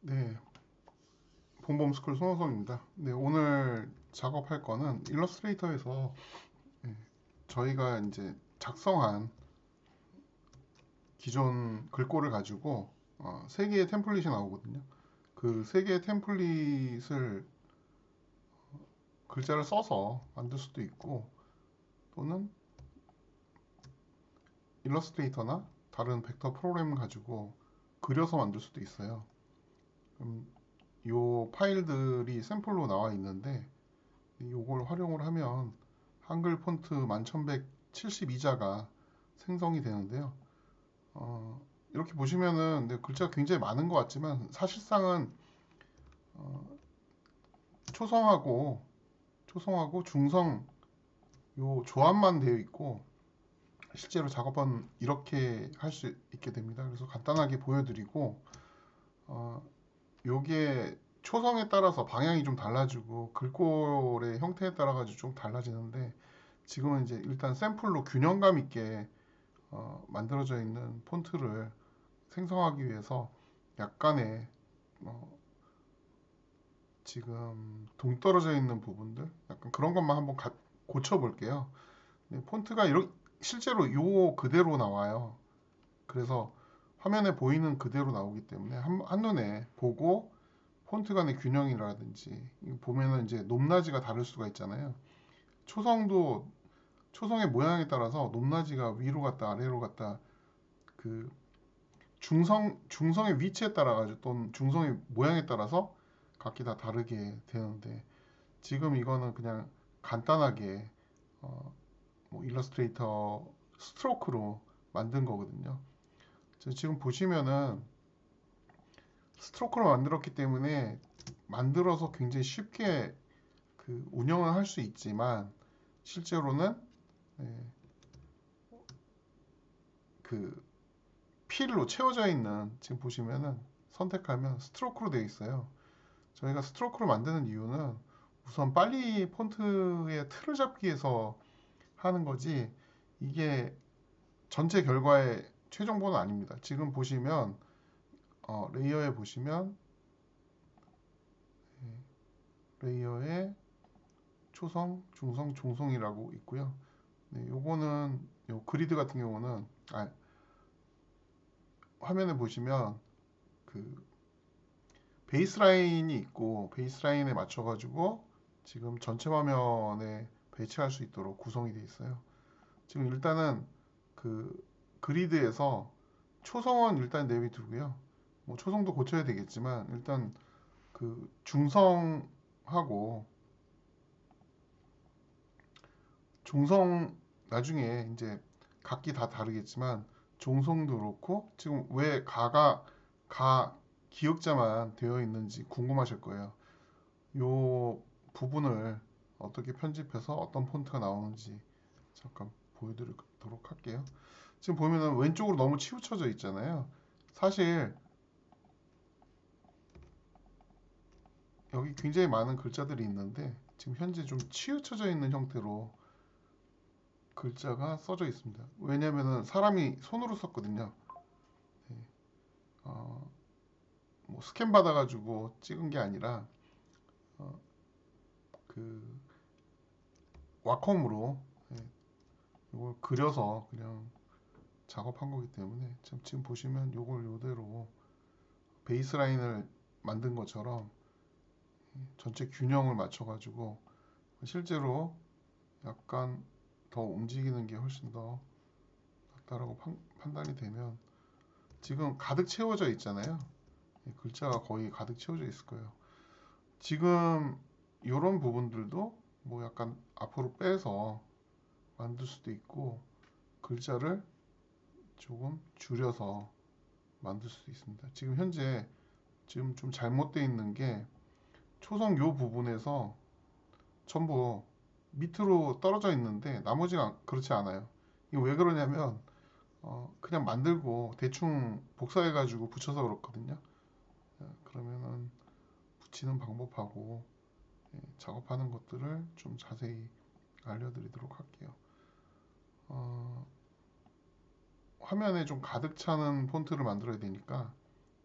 네, 본범스쿨 손호섭입니다. 네, 오늘 작업할 거는 일러스트레이터에서 저희가 이제 작성한 기존 글꼴을 가지고 세 개의 템플릿이 나오거든요. 그 세 개의 템플릿을 글자를 써서 만들 수도 있고 또는 일러스트레이터나 다른 벡터 프로그램을 가지고 그려서 만들 수도 있어요. 그럼 이 파일들이 샘플로 나와 있는데 이걸 활용을 하면 한글 폰트 1172자가 생성이 되는데요. 어, 이렇게 보시면은 네, 글자가 굉장히 많은 것 같지만 사실상은 초성하고 중성 요 조합만 되어 있고 실제로 작업은 이렇게 할 수 있게 됩니다. 그래서 간단하게 보여드리고 요게 초성에 따라서 방향이 좀 달라지고 글꼴의 형태에 따라 가지고 좀 달라지는데 지금은 이제 일단 샘플로 균형감 있게 만들어져 있는 폰트를 생성하기 위해서 약간의 어, 지금 동떨어져 있는 부분들 약간 그런 것만 한번 고쳐 볼게요. 네, 폰트가 실제로 요 그대로 나와요. 그래서 화면에 보이는 그대로 나오기 때문에 한눈에 보고 폰트 간의 균형이라든지 이거 보면은 이제 높낮이가 다를 수가 있잖아요. 초성도 초성의 모양에 따라서 높낮이가 위로 갔다 아래로 갔다 그 중성의 위치에 따라 가지고 또는 중성의 모양에 따라서 각기 다 다르게 되는데 지금 이거는 그냥 간단하게 어, 뭐 일러스트레이터 스트로크로 만든 거거든요. 지금 보시면은 스트로크로 만들었기 때문에 만들어서 굉장히 쉽게 그 운영을 할 수 있지만 실제로는 예, 그 필로 채워져 있는 지금 보시면은 선택하면 스트로크로 되어 있어요. 저희가 스트로크로 만드는 이유는 우선 빨리 폰트의 틀을 잡기 위해서 하는 거지 이게 전체 결과의 최종본은 아닙니다. 지금 보시면 레이어에 보시면 레이어에 초성, 중성, 종성이라고 있고요. 네, 요거는 요 그리드 같은 경우는 화면에 보시면 그 베이스라인이 있고 베이스라인에 맞춰가지고 지금 전체 화면에 배치할 수 있도록 구성이 되어 있어요. 지금 일단은 그 그리드에서 초성은 일단 내비두고요. 뭐 초성도 고쳐야 되겠지만 일단 그 중성하고 종성 나중에 이제 각기 다 다르겠지만 종성도 그렇고 지금 왜 가 기역자만 되어 있는지 궁금하실 거예요. 요 부분을 어떻게 편집해서 어떤 폰트가 나오는지 잠깐 보여드리도록 할게요. 지금 보면은 왼쪽으로 너무 치우쳐져 있잖아요. 사실 여기 굉장히 많은 글자들이 있는데 지금 현재 좀 치우쳐져 있는 형태로 글자가 써져 있습니다. 왜냐면은 사람이 손으로 썼거든요. 네. 어, 뭐 스캔 받아가지고 찍은 게 아니라 어, 그 와컴으로 이걸 그려서 그냥 작업한 거기 때문에 지금 보시면 이걸 이대로 베이스 라인을 만든 것처럼 전체 균형을 맞춰가지고 실제로 약간 더 움직이는 게 훨씬 더 낫다라고 판단이 되면 지금 가득 채워져 있잖아요. 글자가 거의 가득 채워져 있을 거예요. 지금 이런 부분들도 뭐 약간 앞으로 빼서 만들 수도 있고 글자를 조금 줄여서 만들 수도 있습니다. 지금 현재 지금 좀 잘못되어 있는 게 초성 요 부분에서 전부 밑으로 떨어져 있는데 나머지가 그렇지 않아요. 이거 왜 그러냐면 그냥 만들고 대충 복사해가지고 붙여서 그렇거든요. 그러면은 붙이는 방법하고 작업하는 것들을 좀 자세히 알려드리도록 할게요. 어, 화면에 좀 가득 차는 폰트를 만들어야 되니까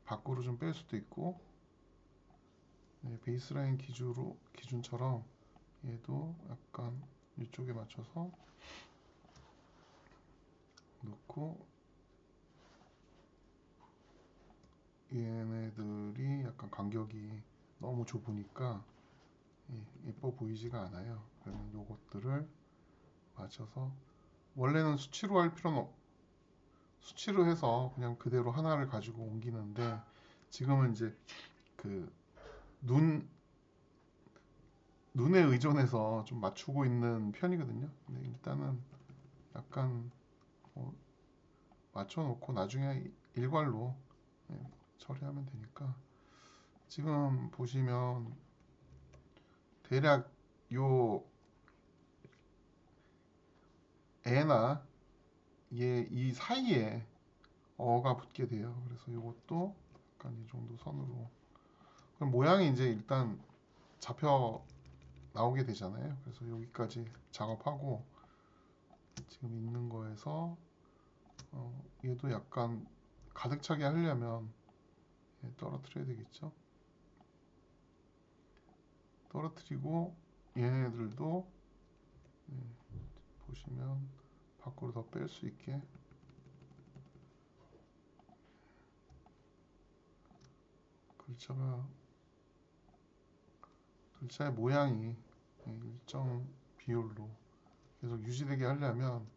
밖으로 좀 뺄 수도 있고 네, 베이스라인 기준처럼 얘도 약간 이쪽에 맞춰서 놓고, 얘네들이 약간 간격이 너무 좁으니까 예뻐 보이지가 않아요. 그러면 요것들을 맞춰서, 원래는 수치로 할 필요는 수치로 해서 그냥 그대로 하나를 가지고 옮기는데, 지금은 이제 그 눈에 의존해서 좀 맞추고 있는 편이거든요. 근데 일단은 약간 뭐 맞춰놓고 나중에 일괄로 처리하면 되니까. 지금 보시면 대략 요 애나 얘 이 사이에 어가 붙게 돼요. 그래서 이것도 약간 이 정도 선으로. 그럼 모양이 이제 일단 잡혀 나오게 되잖아요. 그래서 여기까지 작업하고, 지금 있는 거에서 얘도 약간 가득 차게 하려면 떨어뜨려야 되겠죠. 떨어뜨리고 얘네들도 보시면 밖으로 더 뺄 수 있게, 글자의 모양이 일정 비율로 계속 유지되게 하려면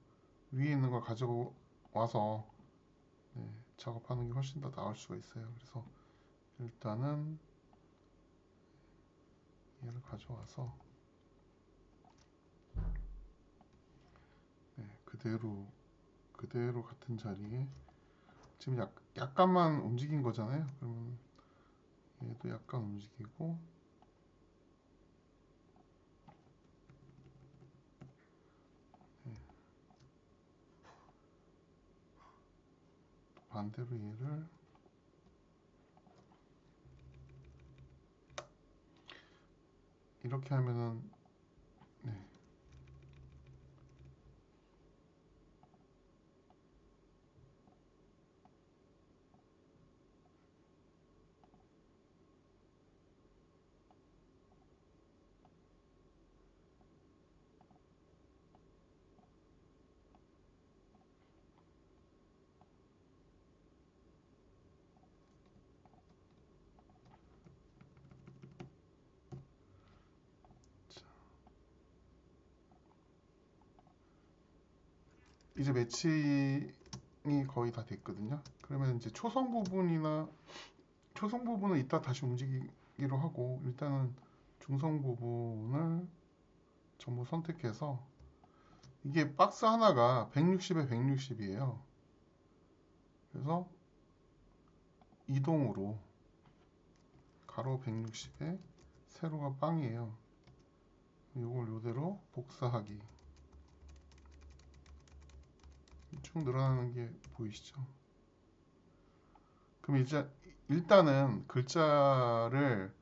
위에 있는 걸 가져와서 작업하는 게 훨씬 더 나을 수가 있어요. 그래서 일단은 얘를 가져와서 그대로 같은 자리에, 지금 약간만 움직인 거잖아요. 그러면 얘도 약간 움직이고, 반대로 얘를 이렇게 하면은, 네, 이제 매칭이 거의 다 됐거든요. 그러면 이제 초성 부분은 이따 다시 움직이기로 하고, 일단은 중성 부분을 전부 선택해서, 이게 박스 하나가 160에 160이에요. 그래서 이동으로 가로 160에 세로가 빵이에요. 이걸 이대로 복사하기. 쭉 늘어나는 게 보이시죠? 그럼 이제 일단은 글자를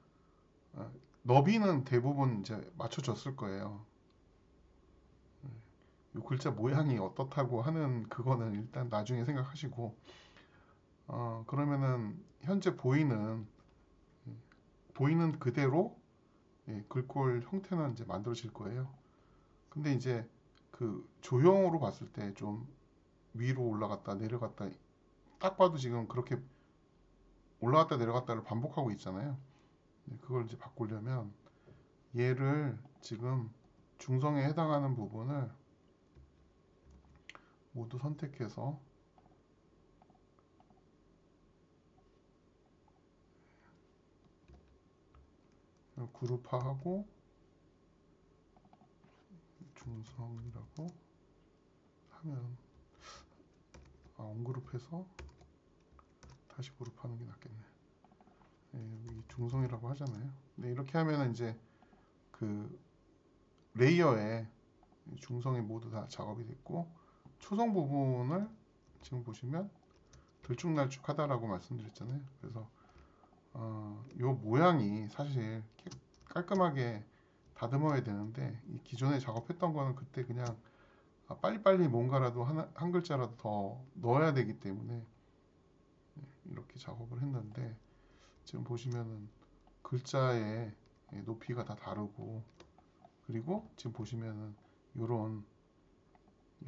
너비는 대부분 이제 맞춰졌을 거예요. 이 글자 모양이 어떻다고 하는 그거는 일단 나중에 생각하시고, 그러면은 현재 보이는 그대로 글꼴 형태는 이제 만들어질 거예요. 근데 이제 그 조형으로 봤을 때 좀 위로 올라갔다 내려갔다, 딱 봐도 지금 그렇게 올라갔다 내려갔다를 반복하고 있잖아요. 그걸 이제 바꾸려면 얘를 지금 중성에 해당하는 부분을 모두 선택해서 그룹화하고, 중성이라고 하면, 언그룹해서 다시 그룹하는 게 낫겠네. 여기 중성이라고 하잖아요. 네, 이렇게 하면 이제 그 레이어에 중성이 모두 다 작업이 됐고, 초성 부분을 지금 보시면 들쭉날쭉하다라고 말씀드렸잖아요. 그래서 요 모양이 사실 깔끔하게 다듬어야 되는데, 이 기존에 작업했던 거는 그때 그냥 빨리빨리 뭔가라도 한 글자라도 더 넣어야 되기 때문에 이렇게 작업을 했는데, 지금 보시면은 글자의 높이가 다 다르고, 그리고 지금 보시면은 이런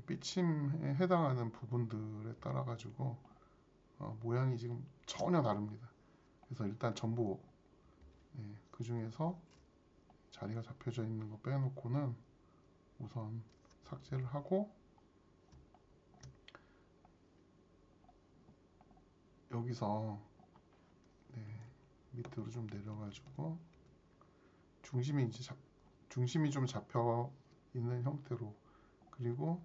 삐침에 해당하는 부분들에 따라 가지고 모양이 지금 전혀 다릅니다. 그래서 일단 전부 그 중에서 자리가 잡혀져 있는 거 빼놓고는 우선 삭제를 하고, 여기서 밑으로 좀 내려가지고 중심이 좀 잡혀 있는 형태로, 그리고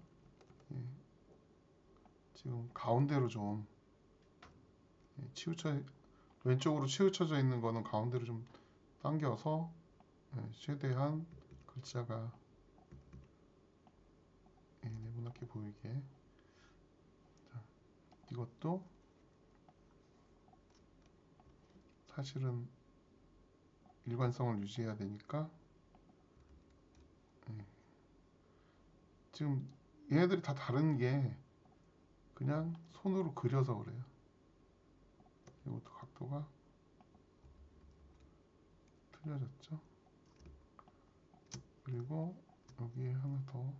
지금 가운데로 좀 왼쪽으로 치우쳐져 있는 거는 가운데로 좀 당겨서 최대한 글자가 네모나게 보이게. 자, 이것도 사실은 일관성을 유지해야 되니까 지금 얘네들이 다 다른 게 그냥 손으로 그려서 그래요. 이것도 각도가 틀려졌죠. 그리고 여기에 하나 더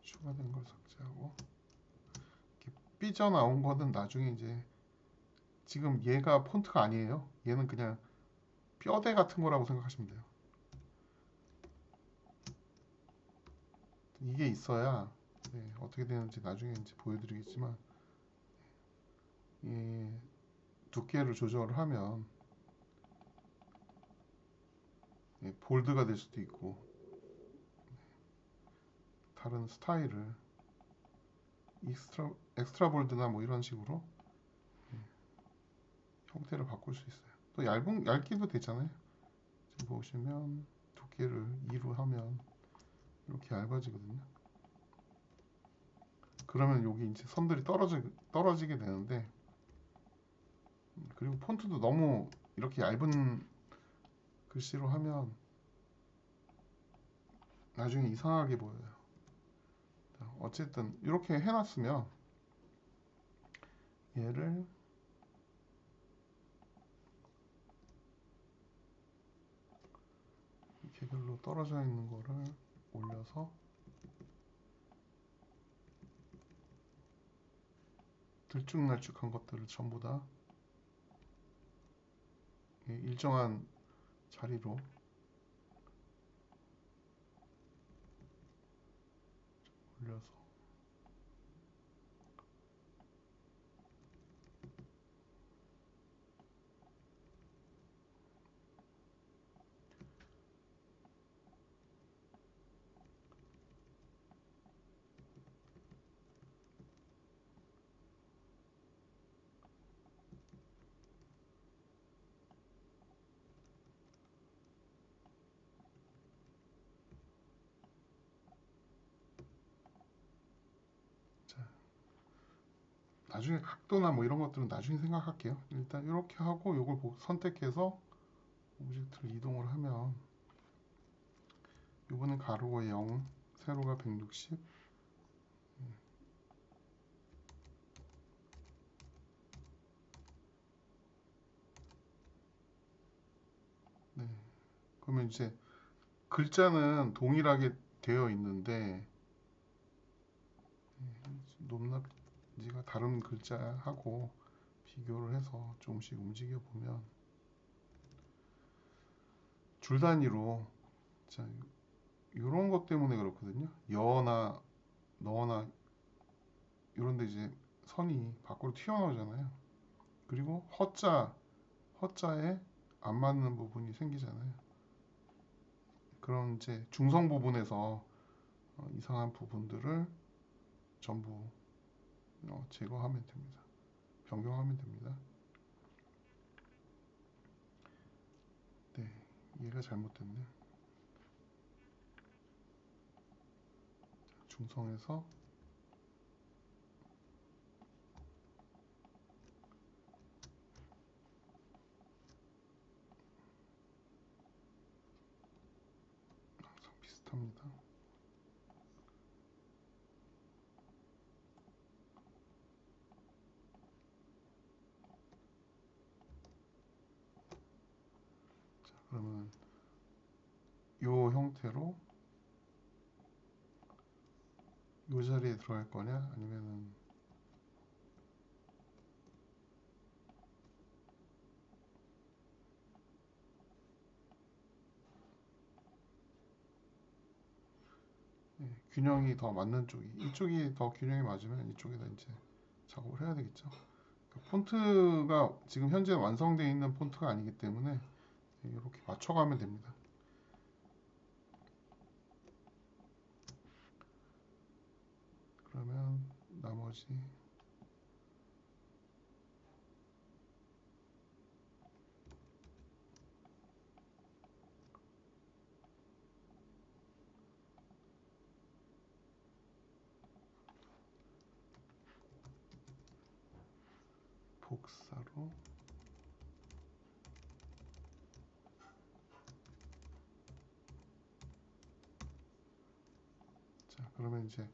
추가된 걸 삭제하고, 이렇게 삐져나온 거는 나중에 이제, 지금 얘가 폰트가 아니에요. 얘는 그냥 뼈대 같은 거라고 생각하시면 돼요. 이게 있어야 어떻게 되는지 나중에 이제 보여드리겠지만, 두께를 조절을 하면 볼드가 될 수도 있고, 다른 스타일을 엑스트라 볼드나 뭐 이런 식으로 형태를 바꿀 수 있어요. 또 얇기도 되잖아요. 지금 보시면 두께를 2로 하면 이렇게 얇아지거든요. 그러면 여기 이제 선들이 떨어지게 되는데, 그리고 폰트도 너무 이렇게 얇은 글씨로 하면 나중에 이상하게 보여요. 어쨌든 이렇게 해놨으면 얘를 개별로 떨어져 있는 거를 올려서 들쭉날쭉한 것들을 전부 다 일정한 자리로 올려서, 자, 나중에 각도나 뭐 이런 것들은 나중에 생각할게요. 일단 이렇게 하고 이걸 선택해서 오브젝트를 이동을 하면, 이번엔 가로가 0, 세로가 160, 네. 그러면 이제 글자는 동일하게 되어 있는데 높낮이가 다른 글자하고 비교를 해서 조금씩 움직여 보면 줄 단위로, 자, 이런 것 때문에 그렇거든요. 여나 너나 이런데 이제 선이 밖으로 튀어나오잖아요. 그리고 허자에 안 맞는 부분이 생기잖아요. 그런 이제 중성 부분에서 이상한 부분들을 전부 제거하면 됩니다. 변경하면 됩니다. 네, 얘가 잘못됐네. 중성에서 항상 비슷합니다. 그러면 요 형태로 요 자리에 들어갈 거냐 아니면은 균형이 더 맞는 쪽이 이쪽이 더 균형이 맞으면 이쪽에다 이제 작업을 해야 되겠죠. 그러니까 폰트가 지금 현재 완성되어 있는 폰트가 아니기 때문에 이렇게 맞춰가면 됩니다. 그러면 나머지 복사로 자 그러면 이제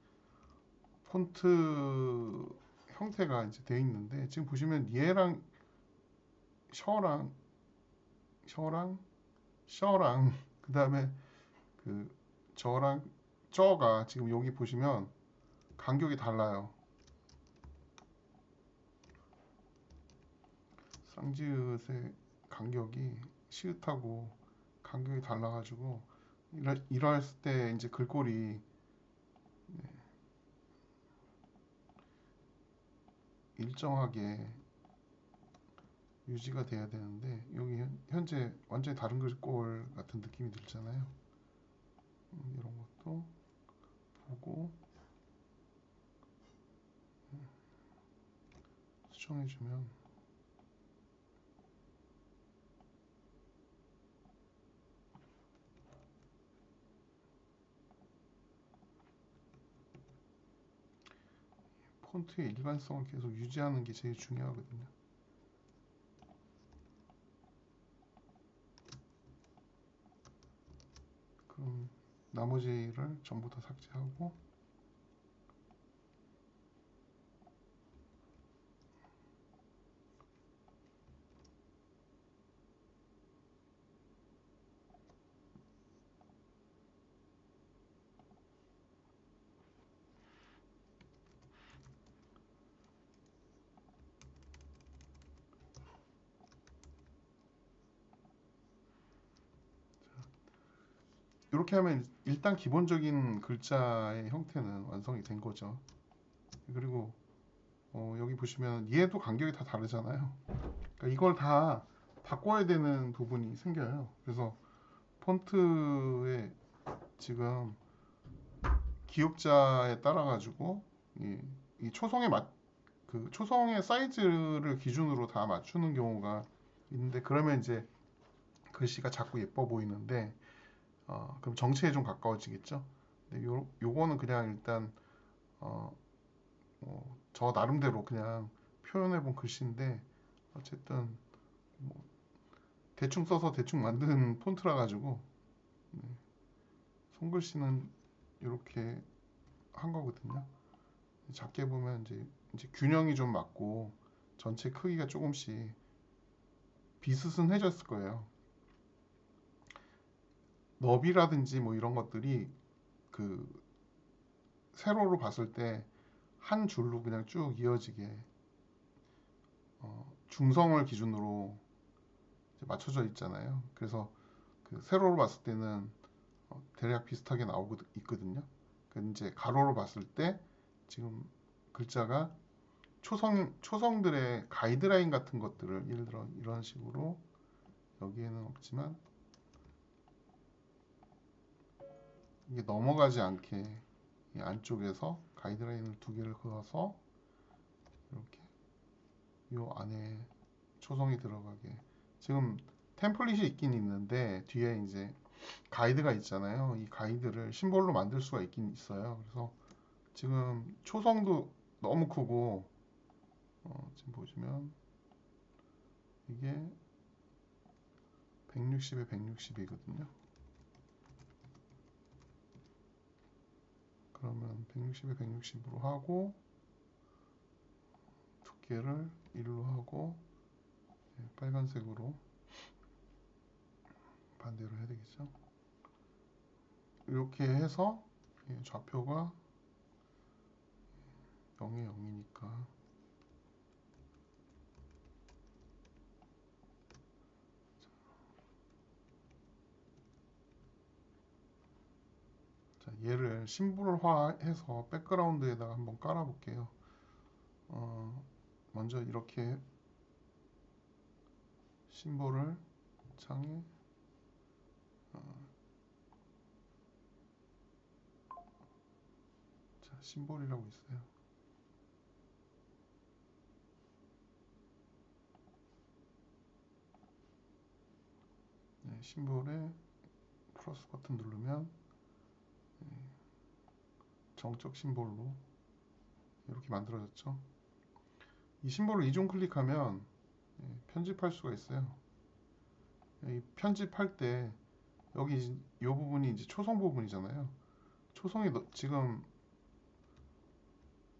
폰트 형태가 이제 되어 있는데 지금 보시면 얘랑 셔랑 셔랑 그 다음에 그 저랑 저가 지금 여기 보시면 간격이 달라요. 쌍지읒의 간격이 시읒하고 간격이 달라가지고 이랬을 때 이제 글꼴이 일정하게 유지가 돼야 되는데 여기 현재 완전히 다른 글꼴 같은 느낌이 들잖아요. 이런 것도 보고 수정해주면 폰트의 일관성을 계속 유지하는 게 제일 중요하거든요. 그럼 나머지를 전부 다 삭제하고 이렇게 하면 일단 기본적인 글자의 형태는 완성이 된 거죠. 그리고 여기 보시면 얘도 간격이 다 다르잖아요. 그러니까 이걸 다 바꿔야 되는 부분이 생겨요. 그래서 폰트에 지금 기역자에 따라 가지고 이 초성의 사이즈를 기준으로 다 맞추는 경우가 있는데 그러면 이제 글씨가 자꾸 예뻐 보이는데 그럼 정체에 좀 가까워지겠죠. 근데 요거는 그냥 일단 저 나름대로 그냥 표현해 본 글씨인데 어쨌든 뭐 대충 써서 대충 만든 폰트라 가지고 손글씨는 이렇게 한 거거든요. 작게 보면 이제 균형이 좀 맞고 전체 크기가 조금씩 비스듬해졌을 거예요. 너비라든지 뭐 이런 것들이 그 세로로 봤을 때 한 줄로 그냥 쭉 이어지게 중성을 기준으로 맞춰져 있잖아요. 그래서 그 세로로 봤을 때는 대략 비슷하게 나오고 있거든요. 근데 이제 가로로 봤을 때 지금 글자가 초성들의 가이드라인 같은 것들을 예를 들어 이런 식으로 여기에는 없지만 이게 넘어가지 않게 이 안쪽에서 가이드라인을 두 개를 그어서 이렇게 이 안에 초성이 들어가게 지금 템플릿이 있긴 있는데 뒤에 이제 가이드가 있잖아요. 이 가이드를 심볼로 만들 수가 있긴 있어요. 그래서 지금 초성도 너무 크고 지금 보시면 이게 160에 160이거든요. 그러면 160에 160으로 하고 두께를 1로 하고 빨간색으로 반대로 해야 되겠죠. 이렇게 해서 좌표가 0에 0이니까 자, 얘를 심볼화해서 백그라운드에다가 한번 깔아볼게요. 먼저 이렇게 심볼을 창에 자, 심볼이라고 있어요. 네, 심볼에 플러스 버튼 누르면 정적 심볼로 이렇게 만들어졌죠. 이 심볼을 이중 클릭하면 편집할 수가 있어요. 이 편집할 때 여기 이 부분이 이제 초성 부분이잖아요. 초성이 지금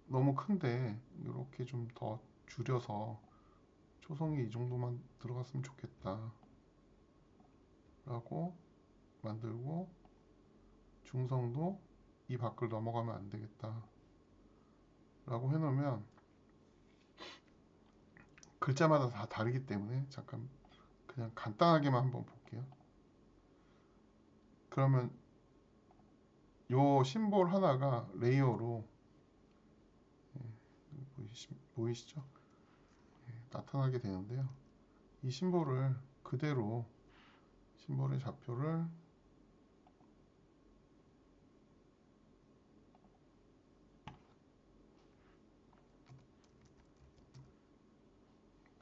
너무 큰데 이렇게 좀 더 줄여서 초성이 이 정도만 들어갔으면 좋겠다 라고 만들고, 중성도 이 밖을 넘어가면 안 되겠다 라고 해놓으면, 글자마다 다 다르기 때문에 잠깐 그냥 간단하게만 한번 볼게요. 그러면 요 심볼 하나가 레이어로 보이시죠? 나타나게 되는데요. 이 심볼을 그대로 심볼의 좌표를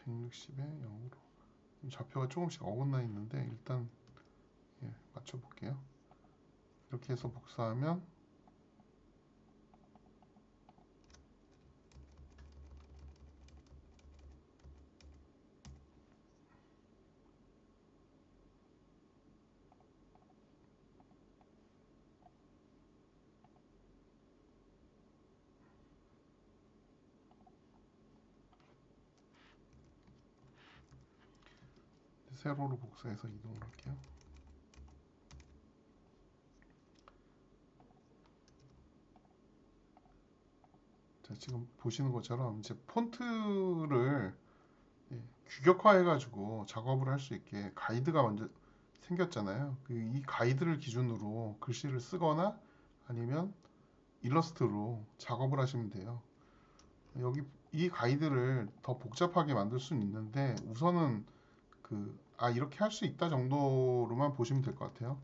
160에 0으로, 좌표가 조금씩 어긋나 있는데 일단 맞춰 볼게요. 이렇게 해서 복사하면 세로로 복사해서 이동을 할게요. 자, 지금 보시는 것처럼 이제 폰트를 규격화해 가지고 작업을 할 수 있게 가이드가 먼저 생겼잖아요. 이 가이드를 기준으로 글씨를 쓰거나 아니면 일러스트로 작업을 하시면 돼요. 여기 이 가이드를 더 복잡하게 만들 수는 있는데 우선은 이렇게 할 수 있다 정도로만 보시면 될 것 같아요.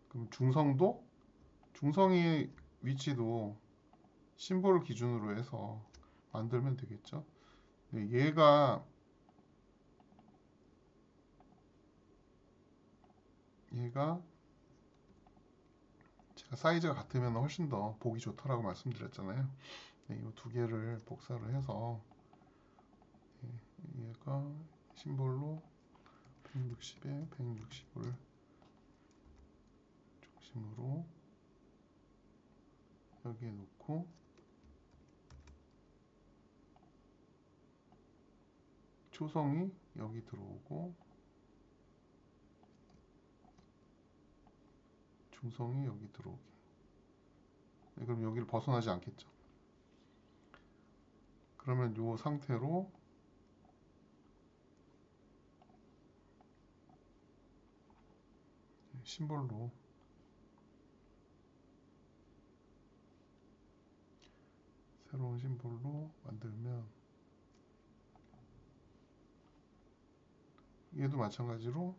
그럼 중성의 위치도 심볼을 기준으로 해서 만들면 되겠죠. 네, 얘가 제가 사이즈가 같으면 훨씬 더 보기 좋다라고 말씀드렸잖아요. 네, 이 두 개를 복사를 해서 얘가 심볼로 160에 160을 중심으로 여기에 놓고, 초성이 여기 들어오고 중성이 여기 들어오게. 네, 그럼 여기를 벗어나지 않겠죠. 그러면 이 상태로 심볼로 새로운 심볼로 만들면, 얘도 마찬가지로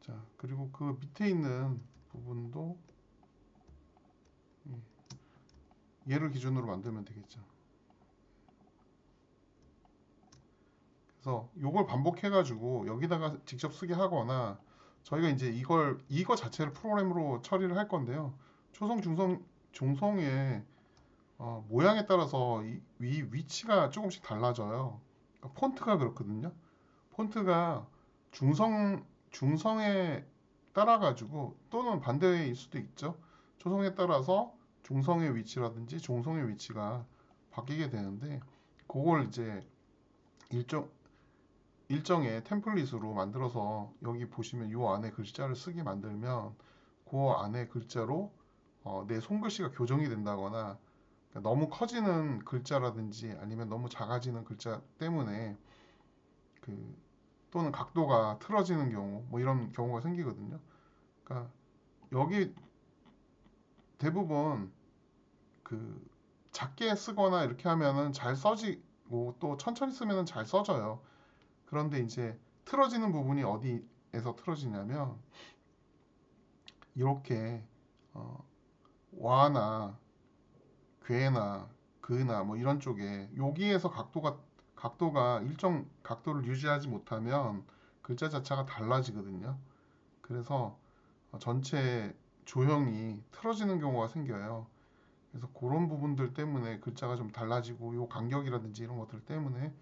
자, 그리고 그 밑에 있는 부분도 얘를 기준으로 만들면 되겠죠. 그래서 요걸 반복해가지고 여기다가 직접 쓰게 하거나 저희가 이제 이거 자체를 프로그램으로 처리를 할 건데요. 초성, 중성, 중성의 모양에 따라서 위치가 조금씩 달라져요. 그러니까 폰트가 그렇거든요. 폰트가 중성에 따라가지고 또는 반대일 수도 있죠. 초성에 따라서 중성의 위치라든지 중성의 위치가 바뀌게 되는데 그걸 이제 일정 일정의 템플릿으로 만들어서 여기 보시면 요 안에 글자를 쓰게 만들면 그 안에 글자로 내 손글씨가 교정이 된다거나 그러니까 너무 커지는 글자라든지 아니면 너무 작아지는 글자 때문에 그 또는 각도가 틀어지는 경우 뭐 이런 경우가 생기거든요. 그러니까 여기 대부분 그 작게 쓰거나 이렇게 하면은 잘 써지고 또 천천히 쓰면은 잘 써져요. 그런데 이제 틀어지는 부분이 어디에서 틀어지냐면 이렇게 어, 와나 괴나 그나 뭐 이런 쪽에 여기에서 각도가 일정 각도를 유지하지 못하면 글자 자체가 달라지거든요. 그래서 전체 조형이 틀어지는 경우가 생겨요. 그래서 그런 부분들 때문에 글자가 좀 달라지고 요 간격이라든지 이런 것들 때문에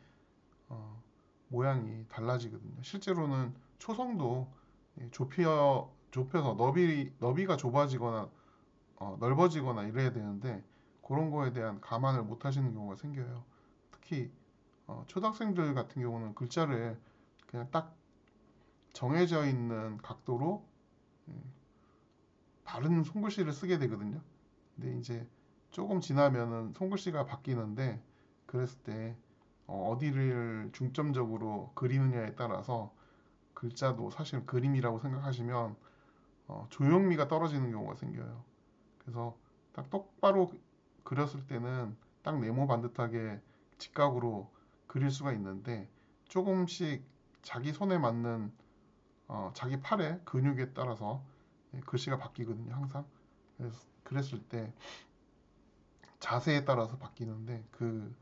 어, 모양이 달라지거든요. 실제로는 초성도 좁혀서 너비가 좁아지거나 넓어지거나 이래야 되는데 그런 거에 대한 감안을 못 하시는 경우가 생겨요. 특히 초등학생들 같은 경우는 글자를 그냥 딱 정해져 있는 각도로 바른 손글씨를 쓰게 되거든요. 근데 이제 조금 지나면은 손글씨가 바뀌는데 그랬을 때 어디를 중점적으로 그리느냐에 따라서 글자도 사실 그림이라고 생각하시면 조형미가 떨어지는 경우가 생겨요. 그래서 딱 똑바로 그렸을 때는 딱 네모 반듯하게 직각으로 그릴 수가 있는데 조금씩 자기 손에 맞는 자기 팔의 근육에 따라서 글씨가 바뀌거든요, 항상. 그랬을 때 자세에 따라서 바뀌는데 그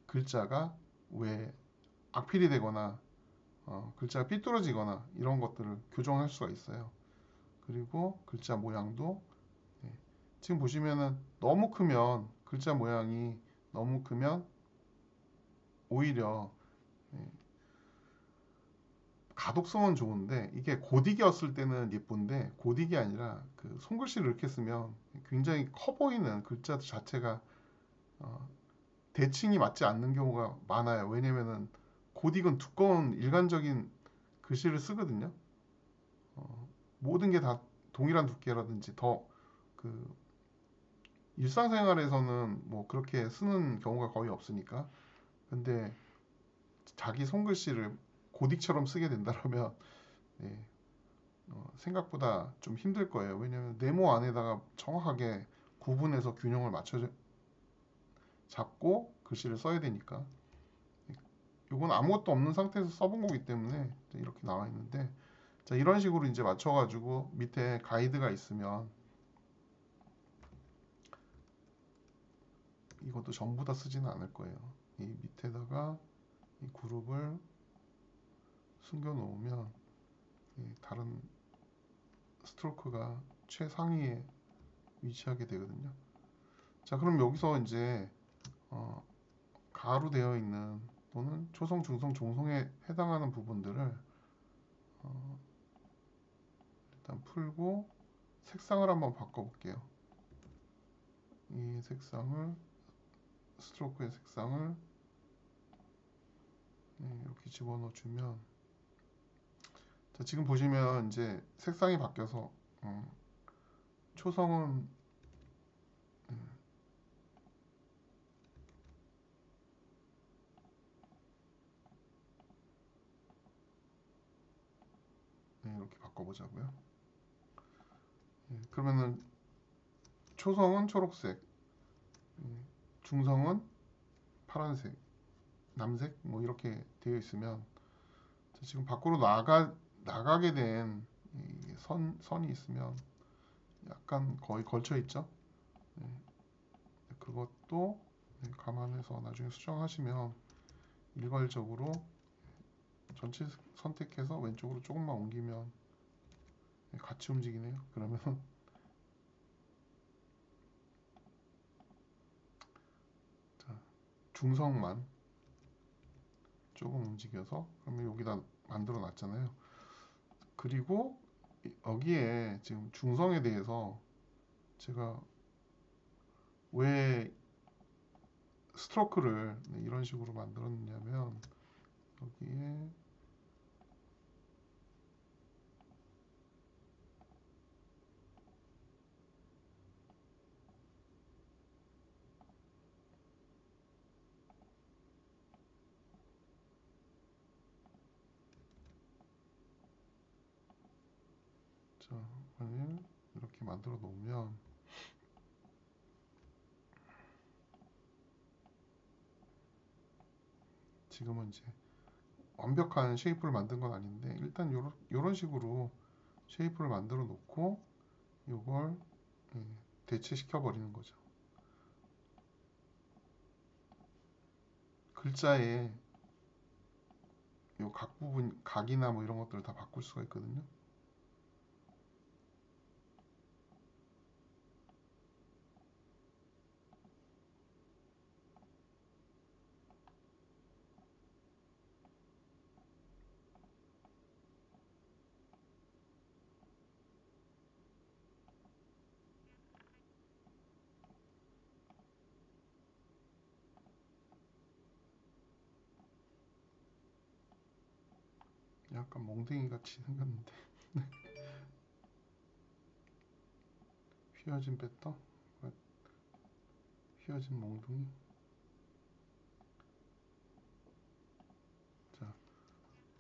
글자가 왜 악필이 되거나 글자가 삐뚤어지거나 이런 것들을 교정할 수가 있어요. 그리고 글자 모양도 예, 지금 보시면은 너무 크면 글자 모양이 너무 크면 오히려 예, 가독성은 좋은데 이게 고딕이었을 때는 예쁜데 고딕이 아니라 그 손글씨를 이렇게 쓰면 굉장히 커 보이는 글자 자체가 어, 대칭이 맞지 않는 경우가 많아요. 왜냐면은 고딕은 두꺼운 일관적인 글씨를 쓰거든요. 모든 게 다 동일한 두께라든지 더 그 일상생활에서는 뭐 그렇게 쓰는 경우가 거의 없으니까. 근데 자기 손글씨를 고딕처럼 쓰게 된다면 예, 생각보다 좀 힘들 거예요. 왜냐면 네모 안에다가 정확하게 구분해서 균형을 맞춰 잡고 글씨를 써야 되니까. 이건 아무것도 없는 상태에서 써본 거기 때문에 이렇게 나와 있는데 자, 이런 식으로 이제 맞춰가지고 밑에 가이드가 있으면 이것도 전부 다 쓰지는 않을 거예요. 이 밑에다가 이 그룹을 숨겨 놓으면 다른 스트로크가 최상위에 위치하게 되거든요. 자, 그럼 여기서 이제 어, 가로 되어 있는 또는 초성, 중성, 종성에 해당하는 부분들을 어, 일단 풀고 색상을 한번 바꿔볼게요. 이 색상을 스트로크의 색상을 이렇게 집어넣어 주면 자, 지금 보시면 이제 색상이 바뀌어서 초성은 이렇게 바꿔보자고요. 그러면은 초성은 초록색, 중성은 파란색, 남색 뭐 이렇게 되어 있으면 지금 밖으로 나가게 된 선이 있으면 약간 거의 걸쳐 있죠. 그것도 감안해서 나중에 수정하시면 일괄적으로 전체 선택해서 왼쪽으로 조금만 옮기면 같이 움직이네요. 그러면 자, 중성만 조금 움직여서 그러면 여기다 만들어 놨잖아요. 그리고 여기에 지금 중성에 대해서 제가 왜 스트로크를 이런 식으로 만들었냐면 여기에 자, 만일 이렇게 만들어 놓으면 지금은 이제 완벽한 쉐이프를 만든 건 아닌데 일단 요런 식으로 쉐이프를 만들어 놓고 이걸 대체시켜 버리는 거죠. 글자의 요 각 부분, 각이나 뭐 이런 것들을 다 바꿀 수가 있거든요. 약간 몽둥이 같이 생겼는데 휘어진 배떡, 휘어진 몽둥이. 자,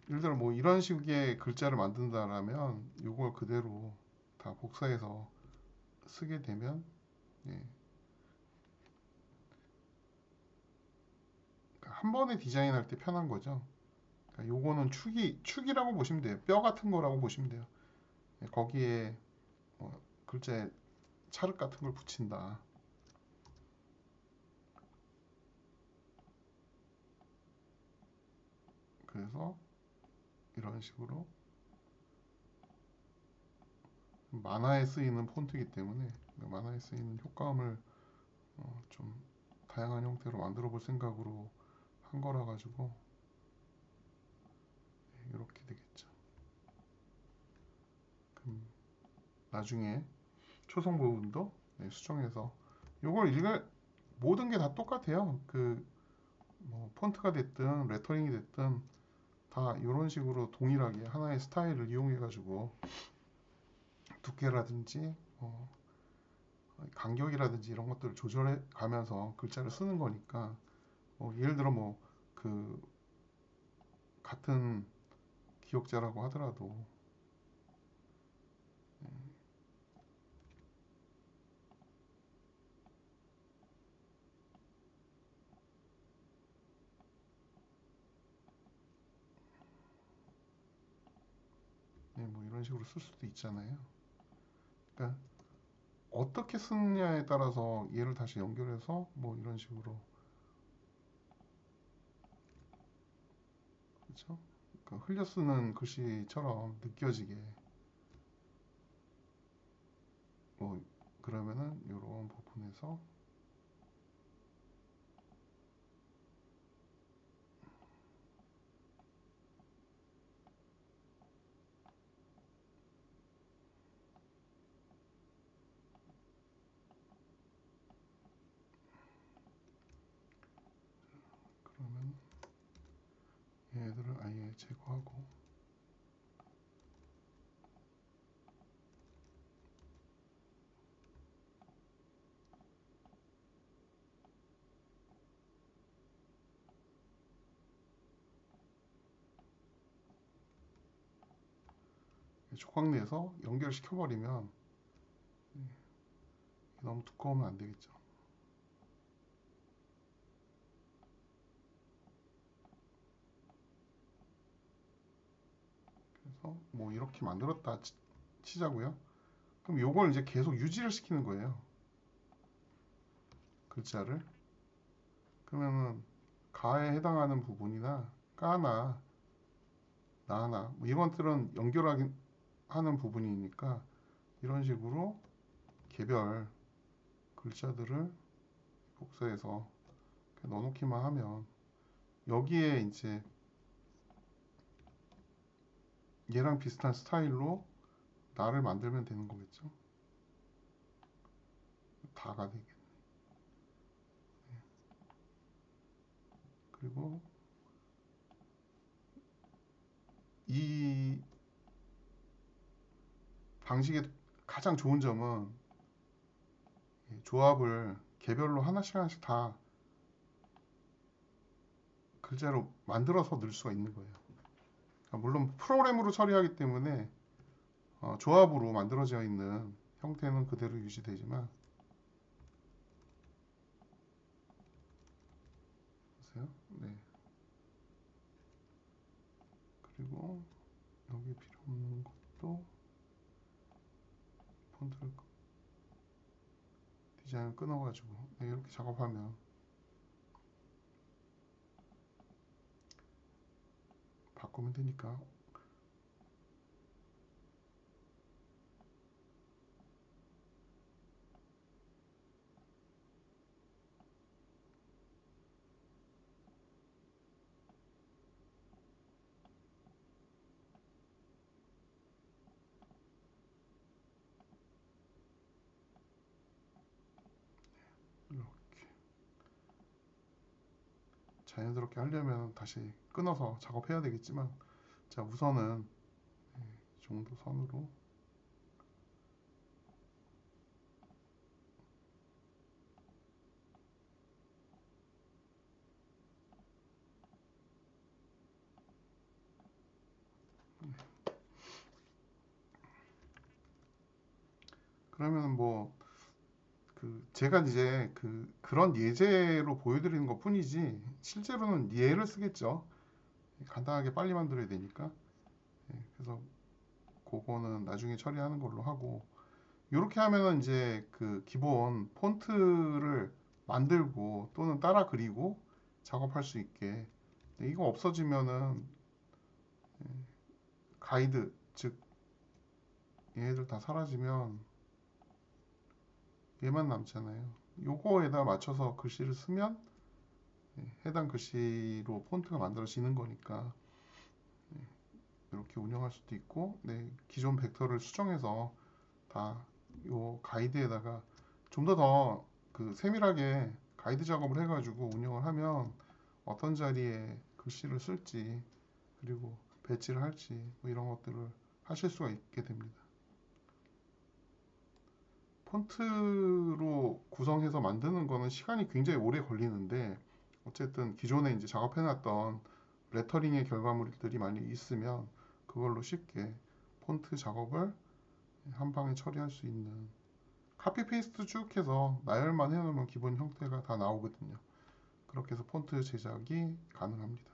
예를 들어 뭐 이런 식의 글자를 만든다라면 이걸 그대로 다 복사해서 쓰게 되면 예, 그러니까 한 번에 디자인할 때 편한 거죠. 그러니까 요거는 축이라고 보시면 돼요. 뼈 같은 거라고 보시면 돼요. 예, 거기에 글자에 찰흙 같은 걸 붙인다. 그래서 이런 식으로 만화에 쓰이는 폰트이기 때문에 만화에 쓰이는 효과음을 좀 다양한 형태로 만들어 볼 생각으로 한 거라 가지고 이렇게 되겠죠. 그럼 나중에 초성 부분도 수정해서 이걸 모든 게 다 똑같아요. 그 뭐 폰트가 됐든 레터링이 됐든 다 이런 식으로 동일하게 하나의 스타일을 이용해 가지고 두께라든지 간격이라든지 이런 것들을 조절해 가면서 글자를 쓰는 거니까 예를 들어 뭐 그 같은 기억자라고 하더라도 뭐 이런 식으로 쓸 수도 있잖아요. 그러니까 어떻게 쓰느냐에 따라서 얘를 다시 연결해서 뭐 이런 식으로 그렇죠? 그러니까 흘려 쓰는 글씨처럼 느껴지게 뭐 그러면은 이런 부분에서 그러면 얘들을 아예 제거하고 조각 내서 연결시켜 버리면 너무 두꺼우면 안 되겠죠. 그래서 뭐 이렇게 만들었다 치자고요. 그럼 요걸 이제 계속 유지를 시키는 거예요. 글자를. 그러면은 가에 해당하는 부분이나 까나 나나 뭐 이런 것들은 연결하는 부분이니까 이런 식으로 개별 글자들을 복사해서 넣어놓기만 하면 여기에 이제 얘랑 비슷한 스타일로 나를 만들면 되는 거겠죠. 다가 되겠네. 그리고 이 방식의 가장 좋은 점은 조합을 개별로 하나씩 하나씩 다 글자로 만들어서 넣을 수가 있는 거예요. 그러니까 물론 프로그램으로 처리하기 때문에 조합으로 만들어져 있는 형태는 그대로 유지되지만 보세요. 네. 그리고 여기 필요 없는 것도 폰트를 디자인을 끊어가지고 네, 이렇게 작업하면 바꾸면 되니까. 이렇게 자연스럽게 하려면 다시 끊어서 작업해야 되겠지만 자 우선은 이 정도 선으로 그러면 뭐 제가 이제 그런 예제로 보여드리는 것 뿐이지 실제로는 얘를 쓰겠죠. 간단하게 빨리 만들어야 되니까. 그래서 그거는 나중에 처리하는 걸로 하고 이렇게 하면은 이제 기본 폰트를 만들고 또는 따라 그리고 작업할 수 있게. 이거 없어지면은 가이드 즉 얘네들 다 사라지면 얘만 남잖아요. 요거에다 맞춰서 글씨를 쓰면 해당 글씨로 폰트가 만들어지는 거니까 이렇게 운영할 수도 있고 기존 벡터를 수정해서 다 요 가이드에다가 좀 더 세밀하게 가이드 작업을 해가지고 운영을 하면 어떤 자리에 글씨를 쓸지 그리고 배치를 할지 뭐 이런 것들을 하실 수가 있게 됩니다. 폰트로 구성해서 만드는 거는 시간이 굉장히 오래 걸리는데 어쨌든 기존에 이제 작업해놨던 레터링의 결과물들이 많이 있으면 그걸로 쉽게 폰트 작업을 한 방에 처리할 수 있는 카피 페이스트 쭉 해서 나열만 해놓으면 기본 형태가 다 나오거든요. 그렇게 해서 폰트 제작이 가능합니다.